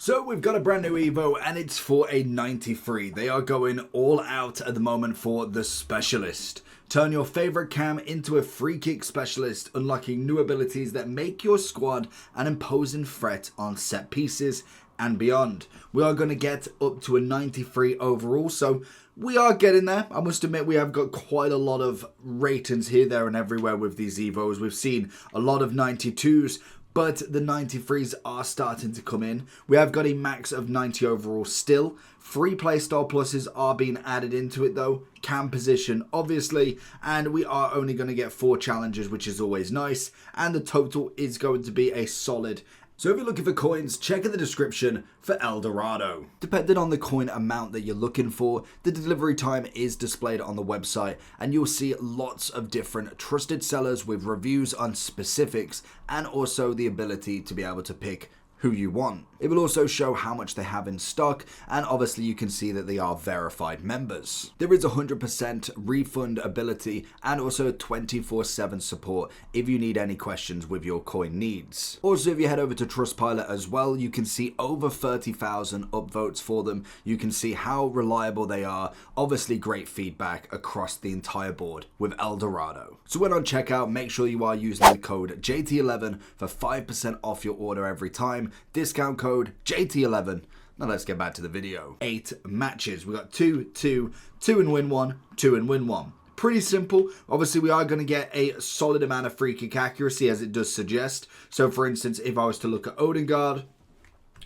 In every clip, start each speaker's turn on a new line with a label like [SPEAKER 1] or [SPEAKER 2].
[SPEAKER 1] So we've got a brand new Evo and it's for a 93. They are going all out at the moment for the Specialist. Turn your favorite cam into a free kick specialist, unlocking new abilities that make your squad an imposing threat on set pieces and beyond. We are going to get up to a 93 overall, so we are getting there. I must admit we have got quite a lot of ratings here, there and everywhere with these Evos. We've seen a lot of 92s, but the 93s are starting to come in. We have got a max of 90 overall still. Free playstyle pluses are being added into it though. Cam position, obviously. And we are only going to get 4 challenges, which is always nice. And the total is going to be a solid. So if you're looking for coins, check in the description for El Dorado. Depending on the coin amount that you're looking for, the delivery time is displayed on the website and you'll see lots of different trusted sellers with reviews on specifics and also the ability to be able to pick who you want. It will also show how much they have in stock, and obviously you can see that they are verified members. There is 100% refund ability and also 24/7 support if you need any questions with your coin needs. Also, if you head over to Trustpilot as well, you can see over 30,000 upvotes for them. You can see how reliable they are. Obviously great feedback across the entire board with El Dorado. So when on checkout, make sure you are using the code JT11 for 5% off your order every time. Discount code JT11. Now let's get back to the video. 8 matches. We got 2, 2, 2 and win 1, 2 and win 1. Pretty simple. Obviously, we are going to get a solid amount of free kick accuracy, as it does suggest. So, for instance, if I was to look at Odegaard,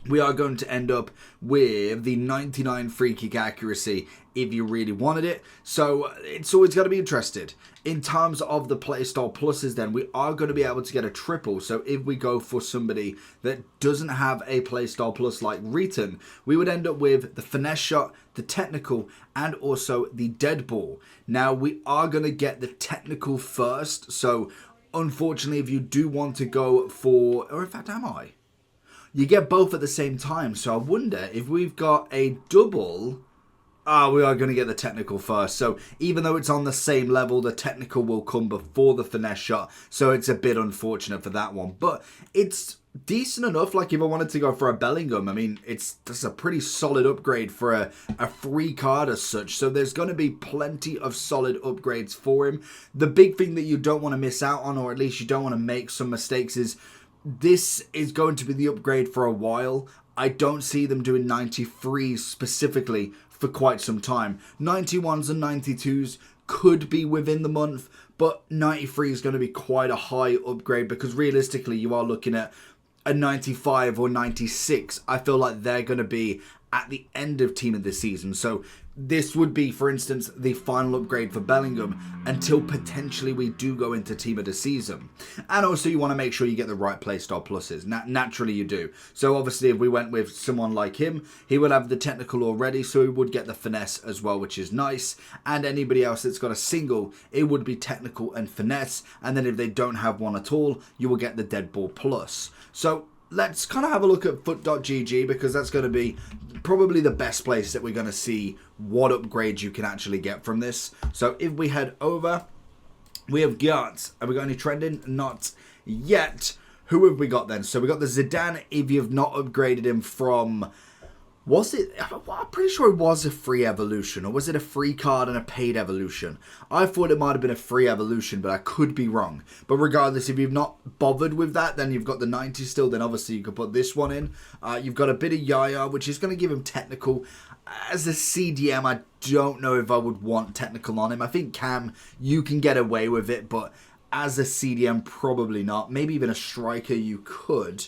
[SPEAKER 1] we are going to end up with the 99 free kick accuracy if you really wanted it. So it's always got to be interested. In terms of the playstyle pluses then, we are going to be able to get a triple. So if we go for somebody that doesn't have a playstyle plus like Return, we would end up with the finesse shot, the technical, and also the dead ball. Now we are going to get the technical first. So unfortunately, if you do want to go for, or in fact, am I? You get both at the same time, so I wonder if we've got a double. We are going to get the technical first. So even though it's on the same level, the technical will come before the finesse shot. So it's a bit unfortunate for that one. But it's decent enough. Like if I wanted to go for a Bellingham, I mean, that's a pretty solid upgrade for a free card as such. So there's going to be plenty of solid upgrades for him. The big thing that you don't want to miss out on, or at least you don't want to make some mistakes, is this is going to be the upgrade for a while. I don't see them doing 93s specifically for quite some time. 91s and 92s could be within the month, but 93 is going to be quite a high upgrade because realistically you are looking at a 95 or 96. I feel like they're going to be at the end of Team of the Season. So this would be, for instance, the final upgrade for Bellingham until potentially we do go into Team of the Season. And also you want to make sure you get the right playstyle pluses. Naturally you do. So obviously if we went with someone like him, he would have the technical already, so he would get the finesse as well, which is nice. And anybody else that's got a single, it would be technical and finesse. And then if they don't have one at all, you will get the dead ball plus. So let's kind of have a look at foot.gg because that's going to be probably the best place that we're going to see what upgrades you can actually get from this. So if we head over, we have got, have we got any trending? Not yet. Who have we got then? So we got the Zidane if you've not upgraded him from, was it, I'm pretty sure it was a free evolution, or was it a free card and a paid evolution? I thought it might have been a free evolution, but I could be wrong. But regardless, if you've not bothered with that, then you've got the 90 still, then obviously you could put this one in. You've got a bit of Yaya, which is going to give him technical. As a CDM, I don't know if I would want technical on him. I think Cam, you can get away with it, but as a CDM, probably not. Maybe even a striker, you could.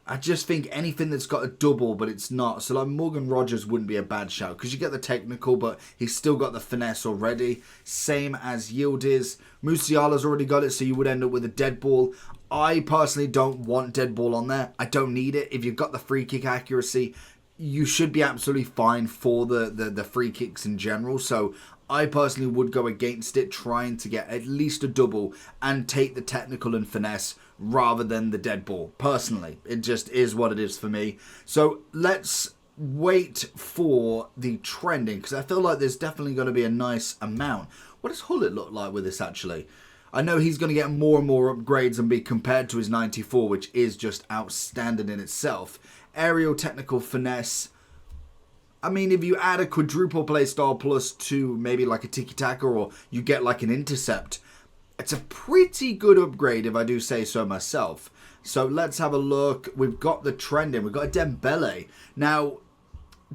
[SPEAKER 1] I just think anything that's got a double, but it's not. So like Morgan Rogers wouldn't be a bad shout because you get the technical, but he's still got the finesse already. Same as Yildiz. Musiala's already got it, so you would end up with a dead ball. I personally don't want dead ball on there. I don't need it. If you've got the free kick accuracy, you should be absolutely fine for the free kicks in general. So I personally would go against it, trying to get at least a double and take the technical and finesse rather than the dead ball. Personally, it just is what it is for me. So let's wait for the trending because I feel like there's definitely going to be a nice amount. What does Hullet look like with this actually? I know he's going to get more and more upgrades and be compared to his 94, which is just outstanding in itself. Aerial technical finesse. I mean, if you add a quadruple playstyle plus to maybe like a tiki-taka, or you get like an intercept, it's a pretty good upgrade if I do say so myself. So let's have a look. We've got the trending. We've got a Dembele. Now,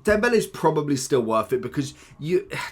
[SPEAKER 1] Dembele's probably still worth it because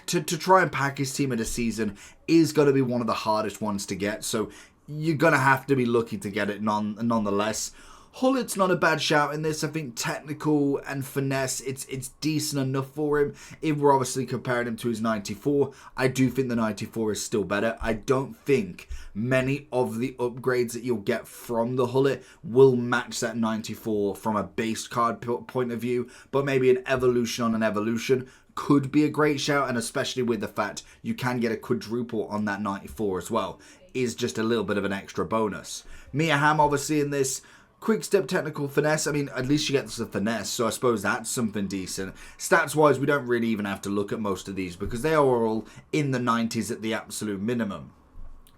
[SPEAKER 1] to try and pack his team in a season is going to be one of the hardest ones to get. So you're going to have to be lucky to get it nonetheless. Hullet's not a bad shout in this. I think technical and finesse, it's decent enough for him. If we're obviously comparing him to his 94, I do think the 94 is still better. I don't think many of the upgrades that you'll get from the Hullet will match that 94 from a base card point of view, but maybe an evolution on an evolution could be a great shout, and especially with the fact you can get a quadruple on that 94 as well, is just a little bit of an extra bonus. Mia Hamm obviously in this. Quick step technical finesse, I mean, at least you get the finesse, so I suppose that's something decent. Stats-wise, we don't really even have to look at most of these because they are all in the 90s at the absolute minimum.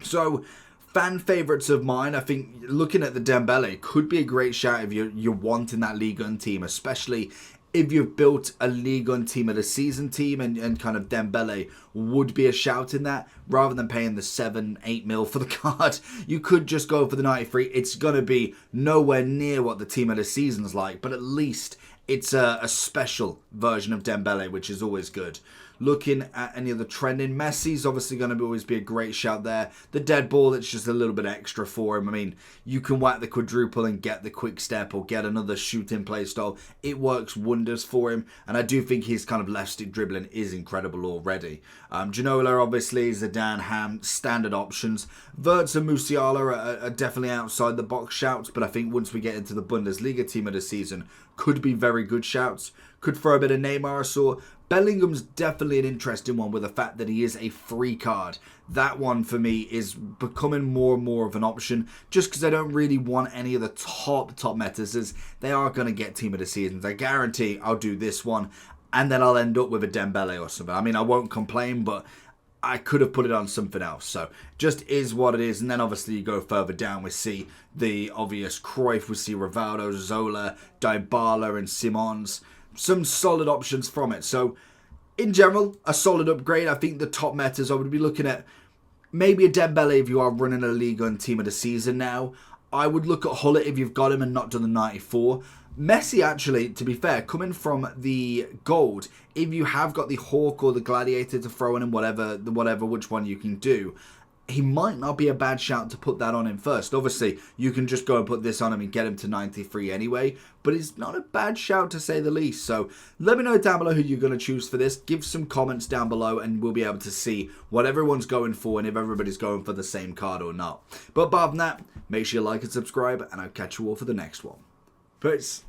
[SPEAKER 1] So, fan favourites of mine, I think looking at the Dembele could be a great shout if you're wanting that Ligue 1 team, especially if you've built a Ligue 1 team at a season team, and kind of Dembele would be a shout in that, rather than paying the 7-8 mil for the card. You could just go for the 93. It's going to be nowhere near what the team at a season's like, but at least it's a special version of Dembele, which is always good. Looking at any of the trending, Messi's obviously going to always be a great shout there. The dead ball, it's just a little bit extra for him. I mean, you can whack the quadruple and get the quick step or get another shooting play style. It works wonders for him, and I do think his kind of left stick dribbling is incredible already. Ginola, obviously, Zidane, Hamm, standard options. Wirtz and Musiala are definitely outside the box shouts, but I think once we get into the Bundesliga team of the season, could be very good shouts. Could throw a bit of Neymar, so Bellingham's definitely an interesting one with the fact that he is a free card. That one for me is becoming more and more of an option just because I don't really want any of the top metas, as they are going to get team of the seasons. I guarantee I'll do this one and then I'll end up with a Dembele or something. I mean, I won't complain, but I could have put it on something else. So just is what it is. And then obviously you go further down, we see the obvious Cruyff, we see Rivaldo, Zola, Dybala and Simons. Some solid options from it. So in general, a solid upgrade. I think the top metas, I would be looking at maybe a Dembele if you are running a Ligue 1 team of the season now. I would look at Hullet if you've got him and not done the 94. Messi, actually, to be fair, coming from the gold, if you have got the Hawk or the Gladiator to throw in and whatever which one you can do, he might not be a bad shout to put that on him first. Obviously, you can just go and put this on him and get him to 93 anyway, but it's not a bad shout to say the least. So let me know down below who you're going to choose for this. Give some comments down below and we'll be able to see what everyone's going for and if everybody's going for the same card or not. But apart from that, make sure you like and subscribe, and I'll catch you all for the next one. Peace.